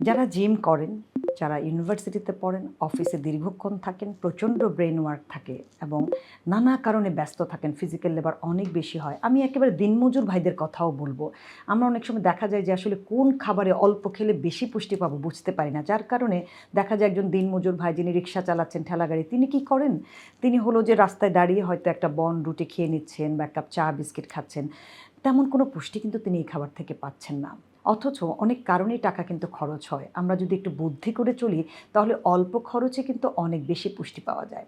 যারা জিম করেন, যারা ইউনিভার্সিটিতে পড়েন, অফিসে দীর্ঘক্ষণ থাকেন, প্রচণ্ড ব্রেন ওয়ার্ক থাকে এবং নানা কারণে ব্যস্ত থাকেন, ফিজিক্যাল লেবার অনেক বেশি হয়। আমি একেবারে দিনমজুর ভাইদের কথাও বলবো। আমরা অনেক সময় দেখা যায় যে আসলে কোন খাবারে অল্প খেলে বেশি পুষ্টি পাবো বুঝতে পারি না। যার কারণে দেখা যায় একজন দিনমজুর ভাই যিনি রিক্সা চালাচ্ছেন, ঠেলাগাড়ি, তিনি কি করেন? তিনি হলো যে রাস্তায় দাঁড়িয়ে হয়তো একটা বন রুটি খেয়ে নিচ্ছেন বা এক কাপ চা বিস্কিট খাচ্ছেন। তেমন কোনো পুষ্টি কিন্তু তিনি এই খাবার থেকে পাচ্ছেন না। অথচ অনেক কারণেই টাকা কিন্তু খরচ হয়। আমরা যদি একটু বুদ্ধি করে চলি তাহলে অল্প খরচে কিন্তু অনেক বেশি পুষ্টি পাওয়া যায়।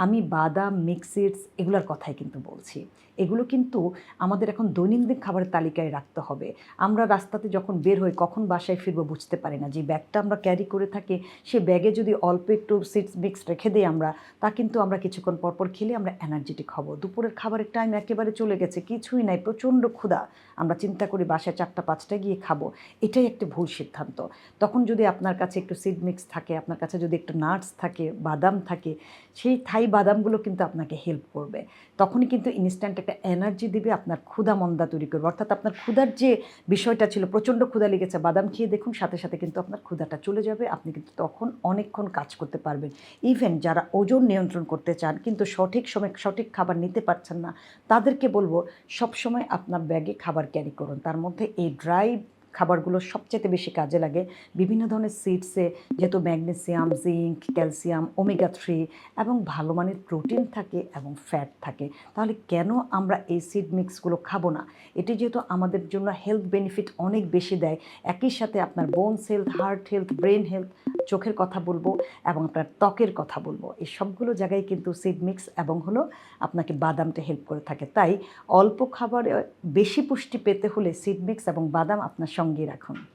আমি বাদাম, মিক্স সিডস এগুলোর কথাই কিন্তু বলছি। এগুলো কিন্তু আমাদের এখন দৈনন্দিন খাবারের তালিকায় রাখতে হবে। আমরা রাস্তাতে যখন বের হই কখন বাসায় ফিরবো বুঝতে পারি না। যে ব্যাগটা আমরা ক্যারি করে থাকি সে ব্যাগে যদি অল্প একটু সিডস মিক্স রেখে দেই আমরা, তা কিন্তু আমরা কিছুক্ষণ পরপর খেলে আমরা এনার্জেটিক হব। দুপুরের খাবারের টাইম একেবারে চলে গেছে, কিছুই নাই, প্রচণ্ড ক্ষুধা। আমরা চিন্তা করি বাসায় ৪টা ৫টায় গিয়ে খাবো। এটাই একটা ভুল সিদ্ধান্ত। তখন যদি আপনার কাছে একটু সিড মিক্স থাকে, আপনার কাছে যদি একটু নাটস থাকে, বাদাম থাকে, সেই থাই বাদামগুলো কিন্তু আপনাকে হেল্প করবে। তখনই কিন্তু ইনস্ট্যান্ট একটা এনার্জি দিবে, আপনার ক্ষুধা মন্দা তৈরি করবে। অর্থাৎ আপনার ক্ষুধার যে বিষয়টা ছিল, প্রচণ্ড ক্ষুধা লেগেছে, বাদাম খেয়ে দেখুন সাথে সাথে কিন্তু আপনার ক্ষুধাটা চলে যাবে। আপনি কিন্তু তখন অনেকক্ষণ কাজ করতে পারবেন। ইভেন যারা ওজন নিয়ন্ত্রণ করতে চান কিন্তু সঠিক সময়ে সঠিক খাবার নিতে পারছেন না, তাদেরকে বলবো সবসময় আপনার ব্যাগে খাবার ক্যারি করুন। তার মধ্যে এই ড্রাই খাবারগুলো সবচেয়ে বেশি কাজে লাগে। বিভিন্ন ধরনের সিডসে যেহেতু ম্যাগনেসিয়াম, জিঙ্ক, ক্যালসিয়াম, ওমেগা 3 এবং ভালো মানের প্রোটিন থাকে এবং ফ্যাট থাকে। তাহলে কেন আমরা এই সিড মিক্সগুলো খাবো না? এটি যেহেতু আমাদের জন্য হেলথ বেনিফিট অনেক বেশি দেয়, একই সাথে আপনার bones health, heart health, brain health, চোখের কথা বলবো এবং আপনার ত্বকের কথা বলবো। এই সবগুলো জায়গায় কিন্তু সিড মিক্স এবং হলো আপনাকে বাদামটা হেল্প করে থাকে। তাই অল্প খাবারে বেশি পুষ্টি পেতে হলে সিড মিক্স এবং বাদাম আপনার সঙ্গে রাখুন।